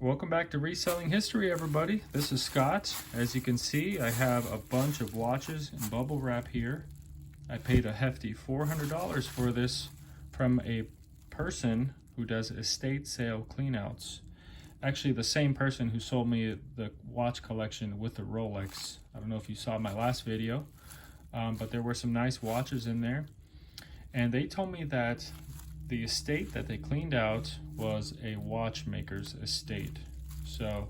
Welcome back to Reselling History, everybody. This is Scott. As you can see, I have a bunch of watches in bubble wrap here. I paid a hefty $400 for this from a person who does estate sale cleanouts. Actually, the same person who sold me the watch collection with the Rolex. I don't know if you saw my last video, but there were some nice watches in there. And they told me that the estate that they cleaned out was a watchmaker's estate. So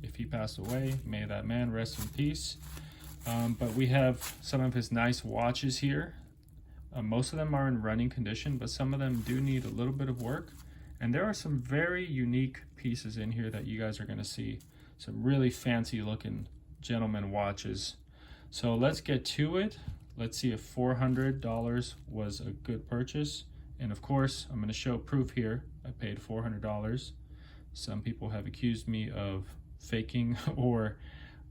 if he passed away, may that man rest in peace. But we have some of his nice watches here. Most of them are in running condition, but some of them do need a little bit of work. And there are some very unique pieces in here that you guys are going to see. Some really fancy looking gentleman watches. So let's get to it. Let's see if $400 was a good purchase. And of course, I'm going to show proof here. I paid $400. Some people have accused me of faking or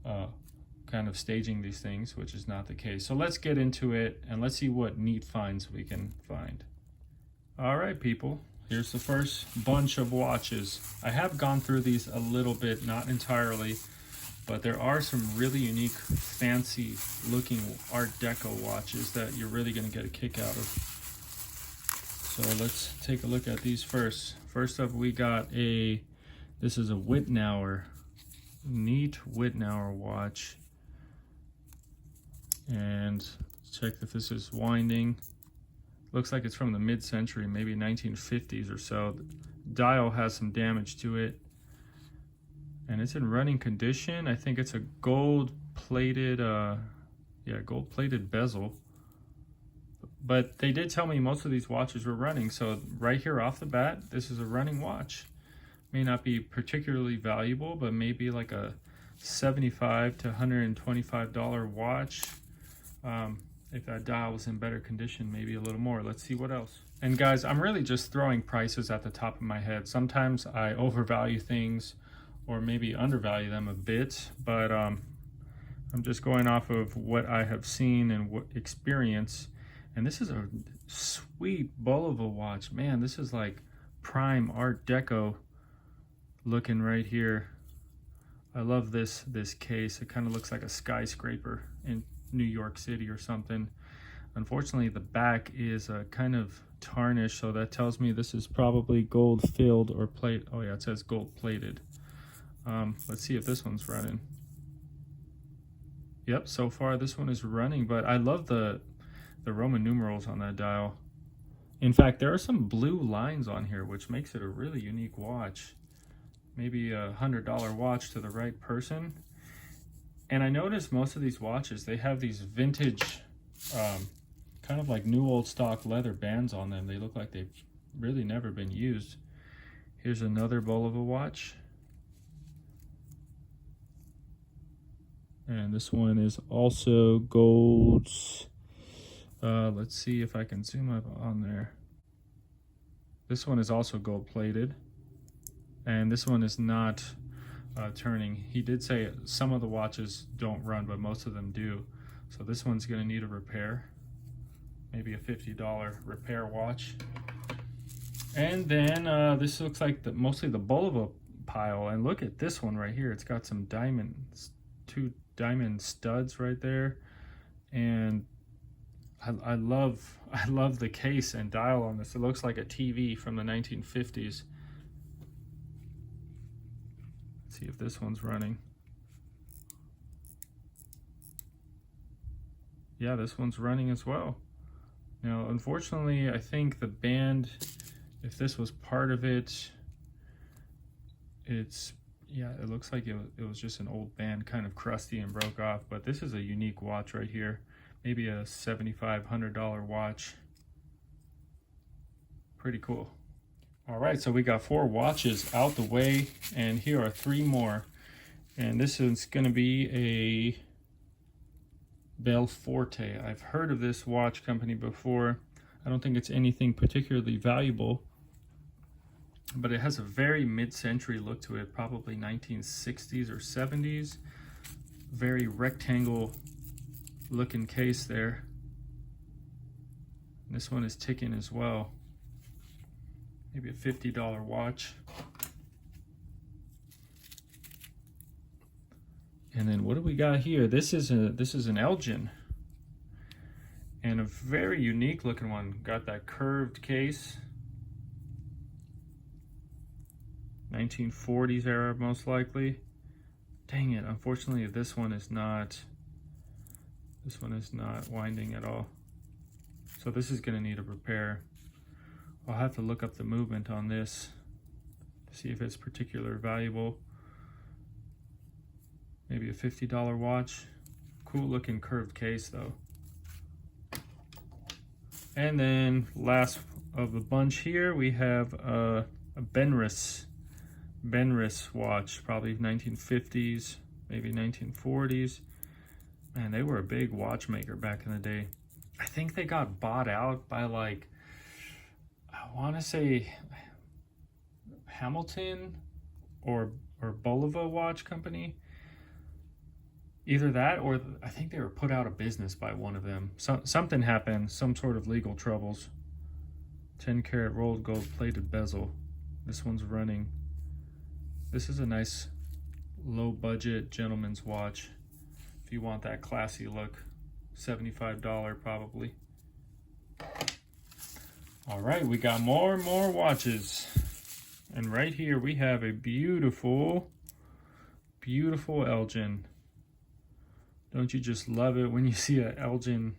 kind of staging these things, which is not the case. So let's get into it and let's see what neat finds we can find. All right, people, here's the first bunch of watches. I have gone through these a little bit, not entirely, but there are some really unique, fancy looking Art Deco watches that you're really going to get a kick out of. So let's take a look at these first. First up, we got this is a Wittnauer, neat Wittnauer watch. And check if this is winding. Looks like it's from the mid-century, maybe 1950s or so. The dial has some damage to it. And it's in running condition. I think it's a gold-plated, gold-plated bezel. But they did tell me most of these watches were running, so right here off the bat, this is a running watch. May not be particularly valuable, but maybe like a $75 to $125 watch. If that dial was in better condition, maybe a little more. Let's see what else. And guys, I'm really just throwing prices at the top of my head. Sometimes I overvalue things or maybe undervalue them a bit, but I'm just going off of what I have seen and what experience. And this is a sweet Bulova watch. Man, this is like prime Art Deco looking right here. I love this case. It kind of looks like a skyscraper in New York City or something. Unfortunately, the back is kind of tarnished, so that tells me this is probably gold filled or plate. Oh yeah, it says gold plated. Let's see if this one's running. Yep, so far this one is running, but I love the Roman numerals on that dial. In fact, there are some blue lines on here, which makes it a really unique watch. Maybe a $100 watch to the right person. And I noticed most of these watches, they have these vintage, kind of like new old stock leather bands on them. They look like they've really never been used. Here's another Bulova watch. And this one is also gold. Let's see if I can zoom up on there. This one is also gold plated, and this one is not turning. He did say some of the watches don't run, but most of them do. So this one's going to need a repair, maybe a $50 repair watch. And then this looks like mostly the Bulova pile. And look at this one right here. It's got some diamonds, 2 diamond studs right there, and I love the case and dial on this. It looks like a TV from the 1950s. Let's see if this one's running. Yeah, this one's running as well. Now, unfortunately, I think the band, if this was part of it, it looks like it was just an old band, kind of crusty and broke off. But this is a unique watch right here. Maybe a $7,500 watch. Pretty cool. All right, so we got 4 watches out the way, and here are 3 more. And this is going to be a Belforte. I've heard of this watch company before. I don't think it's anything particularly valuable, but it has a very mid-century look to it, probably 1960s or 70s. Very rectangle looking case there. This one is ticking as well. Maybe a $50 watch. And then what do we got here? This is an Elgin, and a very unique looking one. Got that curved case, 1940s era most likely. Dang it! Unfortunately, this one is not winding at all. So this is going to need a repair. I'll have to look up the movement on this to see if it's particularly valuable. Maybe a $50 watch. Cool looking curved case though. And then last of the bunch here, we have a Benris watch, probably 1950s, maybe 1940s. Man, they were a big watchmaker back in the day. I think they got bought out by, like, I want to say Hamilton or Bulova Watch Company. Either that, or I think they were put out of business by one of them. Something happened, some sort of legal troubles. 10 karat rolled gold plated bezel. This one's running. This is a nice low budget gentleman's watch. If you want that classy look, $75 probably. All right, we got more watches. And right here we have a beautiful Elgin. Don't you just love it when you see an Elgin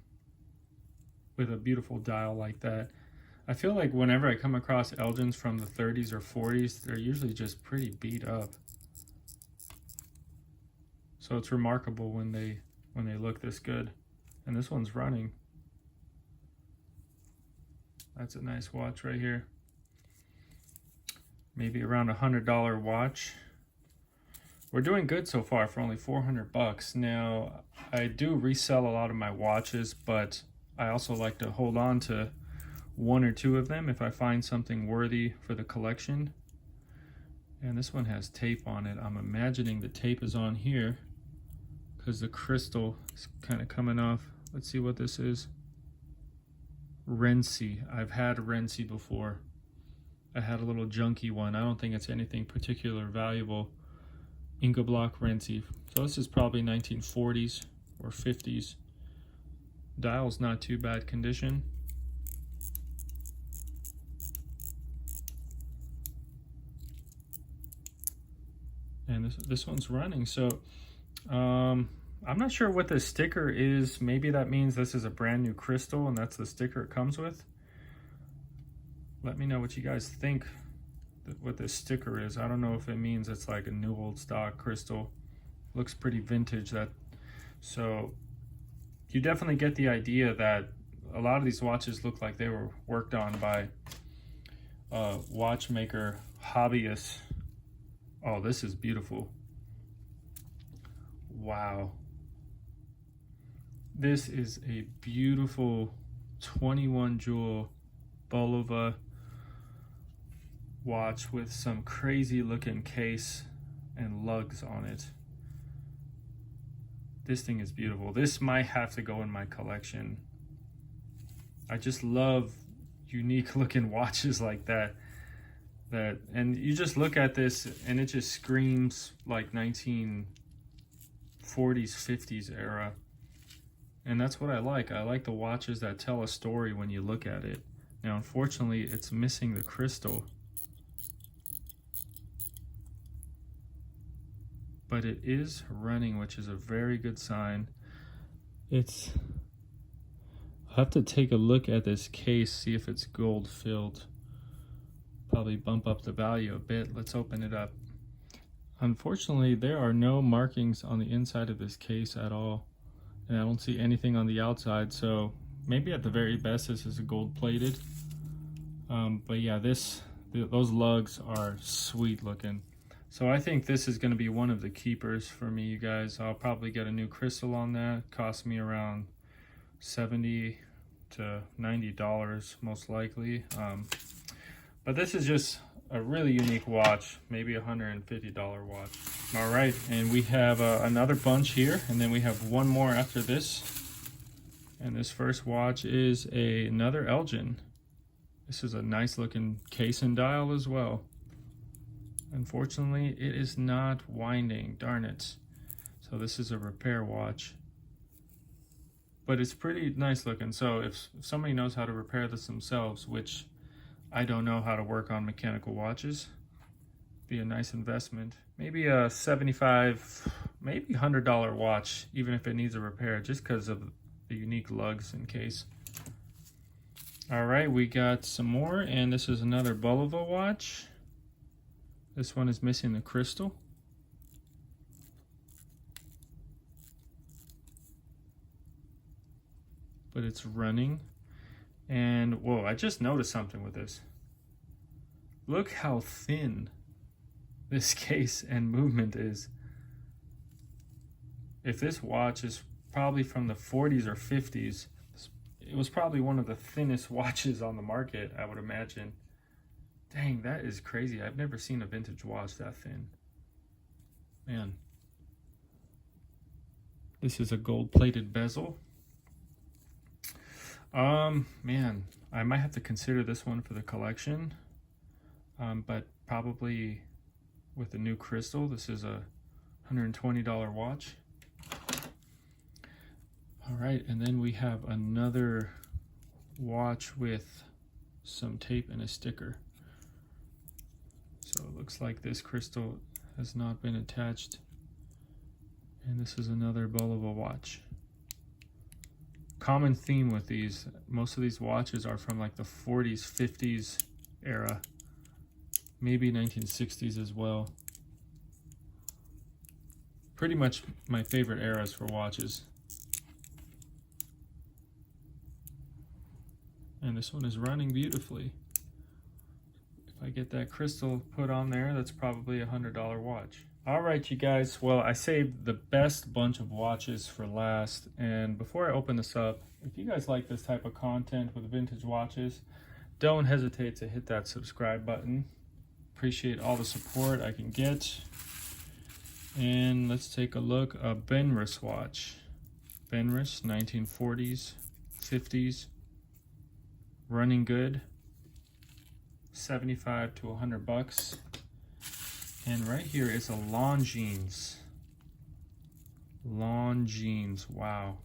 with a beautiful dial like that? I feel like whenever I come across Elgins from the 30s or 40s, they're usually just pretty beat up. So it's remarkable when they look this good. And this one's running. That's a nice watch right here. Maybe around $100 watch. We're doing good so far for only 400 bucks. Now, I do resell a lot of my watches, but I also like to hold on to one or two of them if I find something worthy for the collection. And this one has tape on it. I'm imagining the tape is on here because the crystal is kind of coming off. Let's see what this is. Renzi. I've had Renzi before. I had a little junky one. I don't think it's anything particular valuable. Inga Block Renzi. So this is probably 1940s or 50s. Dial's not too bad condition. And this one's running. So I'm not sure what this sticker is. Maybe that means this is a brand new crystal and that's the sticker it comes with. Let me know what you guys think what this sticker is. I don't know if it means it's like a new old stock crystal. Looks pretty vintage. So you definitely get the idea that a lot of these watches look like they were worked on by watchmaker hobbyists. Oh, this is beautiful. Wow. This is a beautiful 21 jewel Bulova watch with some crazy looking case and lugs on it. This thing is beautiful. This might have to go in my collection. I just love unique looking watches like that. And you just look at this and it just screams like 1940s, 50s era. And that's what I like. I like the watches that tell a story when you look at it. Now, unfortunately, it's missing the crystal. But it is running, which is a very good sign. I'll have to take a look at this case, see if it's gold filled. Probably bump up the value a bit. Let's open it up. Unfortunately, there are no markings on the inside of this case at all. And I don't see anything on the outside, so maybe at the very best this is a gold plated. But yeah, those lugs are sweet looking. So I think this is going to be one of the keepers for me, you guys. I'll probably get a new crystal on that. Cost me around $70 to $90 most likely. But this is just a really unique watch, maybe $150 watch. All right, and we have another bunch here, and then we have one more after this. And this first watch is another Elgin. This is a nice looking case and dial as well. Unfortunately, it is not winding, darn it. So So this is a repair watch, but it's pretty nice looking. So if somebody knows how to repair this themselves, which I don't know how to work on mechanical watches, be a nice investment. Maybe a $75, maybe $100 watch, even if it needs a repair, just because of the unique lugs in case. All right, we got some more, and this is another Bulova watch. This one is missing the crystal. But it's running. And whoa, I just noticed something with this. Look how thin this case and movement is. If this watch is probably from the 40s or 50s, it was probably one of the thinnest watches on the market, I would imagine. Dang, that is crazy. I've never seen a vintage watch that thin. Man. This is a gold-plated bezel. Man, I might have to consider this one for the collection. But probably with the new crystal. This is a $120 watch. All right, and then we have another watch with some tape and a sticker. So it looks like this crystal has not been attached. And this is another Bulova watch. Common theme with these, most of these watches are from like the 40s, 50s era, maybe 1960s as well. Pretty much my favorite eras for watches. And this one is running beautifully. If I get that crystal put on there, that's probably a $100 watch. All right, you guys. Well, I saved the best bunch of watches for last. And before I open this up, if you guys like this type of content with vintage watches, don't hesitate to hit that subscribe button. Appreciate all the support I can get. And let's take a look. A Benris watch. Benris, 1940s, 50s. Running good. 75 to 100 bucks. And right here is a Longines. Longines, wow.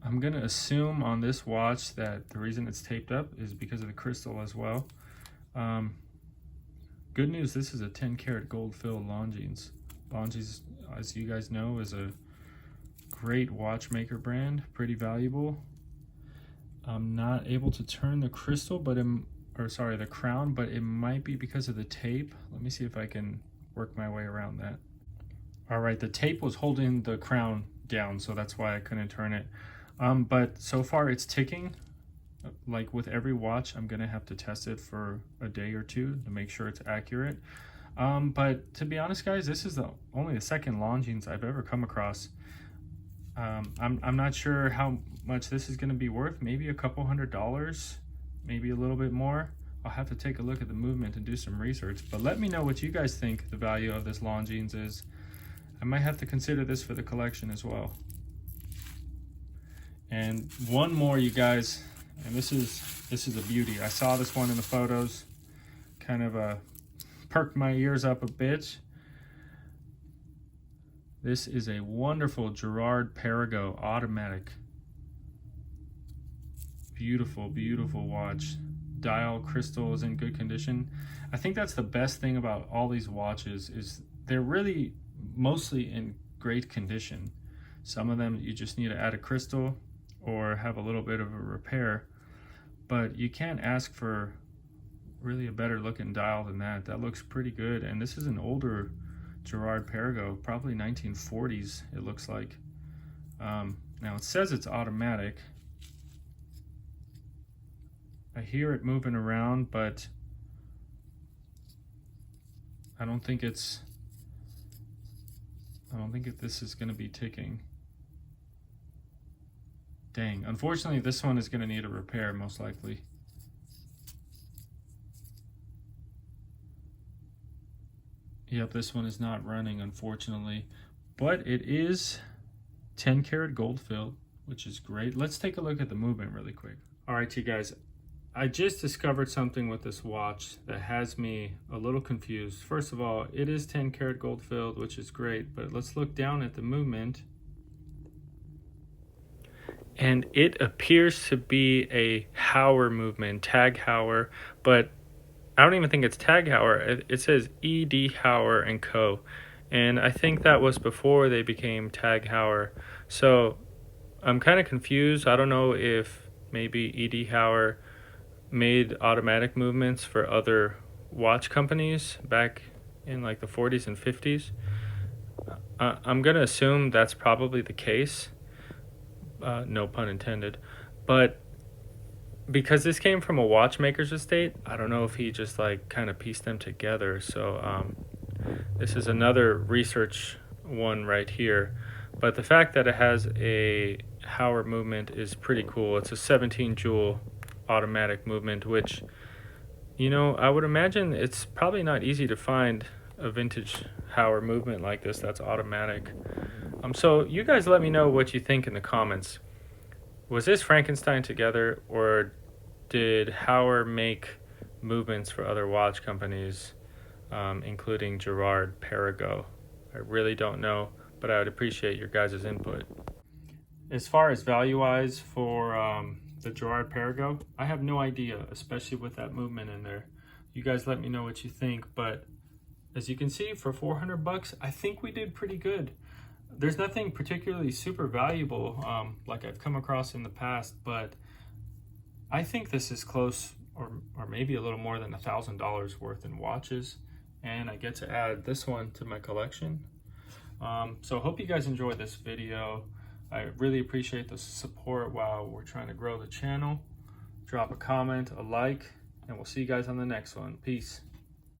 I'm gonna assume on this watch that the reason it's taped up is because of the crystal as well. Good news, this is a 10 karat gold filled Longines. Longines, as you guys know, is a great watchmaker brand, pretty valuable. I'm not able to turn the crystal, but the crown, but it might be because of the tape. Let me see if I can work my way around that. All right, the tape was holding the crown down, so that's why I couldn't turn it. But so far it's ticking. Like with every watch, I'm gonna have to test it for a day or two to make sure it's accurate. But to be honest, guys, this is only the second Longines I've ever come across. I'm not sure how much this is gonna be worth. Maybe a couple $100. Maybe a little bit more. I'll have to take a look at the movement and do some research, but let me know what you guys think the value of this Longines is. I might have to consider this for the collection as well. And one more, you guys, and this is a beauty. I saw this one in the photos, kind of perked my ears up a bit. This is a wonderful Girard Perregaux automatic. Beautiful, beautiful watch. Dial crystal is in good condition. I think that's the best thing about all these watches is they're really mostly in great condition. Some of them you just need to add a crystal or have a little bit of a repair, but you can't ask for really a better looking dial than that. That looks pretty good. And this is an older Girard Perregaux, probably 1940s it looks like. Now it says it's automatic. I hear it moving around, but I don't think this is going to be ticking. Dang, unfortunately this one is going to need a repair most likely. Yep, this one is not running unfortunately, but it is 10 karat gold filled, which is great. Let's take a look at the movement really quick. All right, you guys, I just discovered something with this watch that has me a little confused. First of all, it is 10 karat gold filled, which is great, but let's look down at the movement. And it appears to be a Hauer movement, Tag Heuer, but I don't even think it's Tag Heuer. It says E.D. Heuer and Co. And I think that was before they became Tag Heuer. So I'm kind of confused. I don't know if maybe E.D. Heuer made automatic movements for other watch companies back in like the 40s and 50s. I'm going to assume that's probably the case. No pun intended. But because this came from a watchmaker's estate, I don't know if he just like kind of pieced them together. So this is another research one right here. But the fact that it has a Heuer movement is pretty cool. It's a 17 jewel automatic movement, which, you know, I would imagine it's probably not easy to find a vintage Heuer movement like this that's automatic. So you guys let me know what you think in the comments. Was this Frankenstein together, or did Heuer make movements for other watch companies, including Girard-Perregaux? I really don't know, but I would appreciate your guys' input. As far as value-wise for the Girard-Perregaux, I have no idea, especially with that movement in there. You guys let me know what you think, but as you can see, for 400 bucks, I think we did pretty good. There's nothing particularly super valuable like I've come across in the past, but I think this is close or maybe a little more than $1,000 worth in watches, and I get to add this one to my collection. So hope you guys enjoyed this video. I really appreciate the support while we're trying to grow the channel. Drop a comment, a like, and we'll see you guys on the next one. Peace.